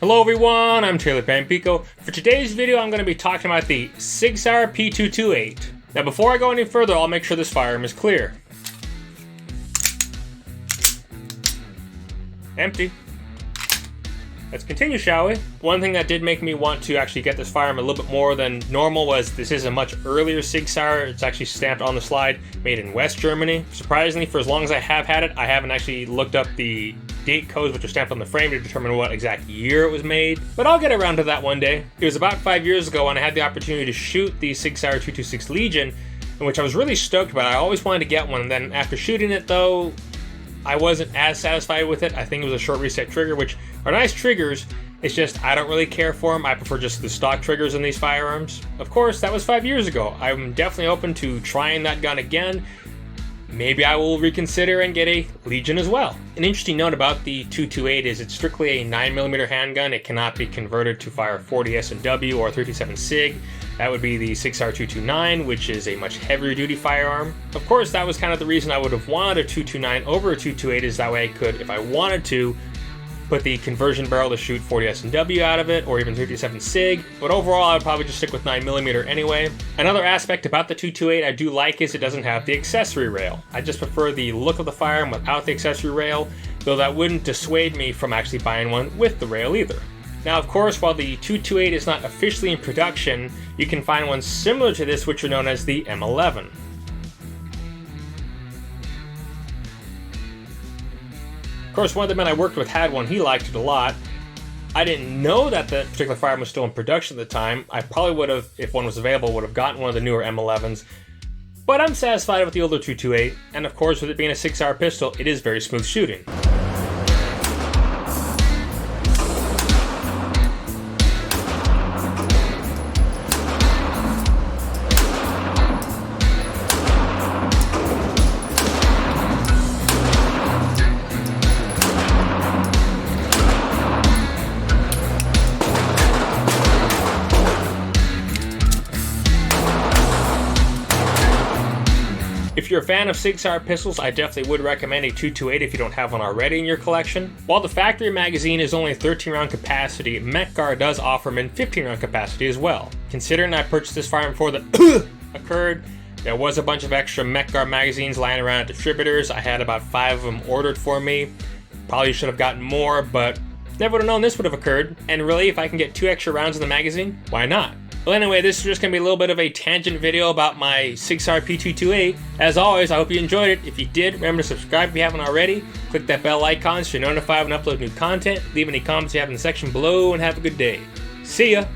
Hello everyone, I'm Taylor Pampico. For today's video, I'm going to be talking about the SIG Sauer P228. Now before I go any further, I'll make sure this firearm is clear. Empty. Let's continue, shall we? One thing that did make me want to actually get this firearm a little bit more than normal was this is a much earlier SIG Sauer. It's actually stamped on the slide, made in West Germany. Surprisingly, for as long as I have had it, I haven't actually looked up the date codes which are stamped on the frame to determine what exact year it was made. But I'll get around to that one day. It was about 5 years ago when I had the opportunity to shoot the SIG Sauer 226 Legion, in which I was really stoked about. I always wanted to get one, and then after shooting it though, I wasn't as satisfied with it. I think it was a short reset trigger, which are nice triggers. It's just I don't really care for them. I prefer just the stock triggers in these firearms. Of course, that was 5 years ago. I'm definitely open to trying that gun again. Maybe I will reconsider and get a Legion as well. An interesting note about the 228 is it's strictly a 9mm handgun. It cannot be converted to fire 40 S&W or 357 SIG. That would be the SIG Sauer 229, which is a much heavier duty firearm. Of course, that was kind of the reason I would have wanted a 229 over a 228, is that way I could, if I wanted to, put the conversion barrel to shoot 40 S&W out of it, or even 357 SIG, but overall I would probably just stick with 9mm anyway. Another aspect about the 228 I do like is it doesn't have the accessory rail. I just prefer the look of the firearm without the accessory rail, though that wouldn't dissuade me from actually buying one with the rail either. Now of course, while the 228 is not officially in production, you can find one similar to this which are known as the M11. Of course, one of the men I worked with had one. He liked it a lot. I didn't know that the particular firearm was still in production at the time. I probably would have, if one was available, would have gotten one of the newer M11s. But I'm satisfied with the older 228, and of course, with it being a SIG Sauer pistol, it is very smooth shooting. If you're a fan of SIG Sauer pistols, I definitely would recommend a 228 if you don't have one already in your collection. While the factory magazine is only 13 round capacity, Mech-Gar does offer them in 15 round capacity as well. Considering I purchased this firearm before the occurred, there was a bunch of extra Mech-Gar magazines lying around at distributors. I had about 5 of them ordered for me. Probably should have gotten more, but never would have known this would have occurred. And really, if I can get 2 extra rounds in the magazine, why not? Well anyway, this is just going to be a little bit of a tangent video about my SIG Sauer P228. As always, I hope you enjoyed it. If you did, remember to subscribe if you haven't already. Click that bell icon so you're notified when I upload new content. Leave any comments you have in the section below, and have a good day. See ya!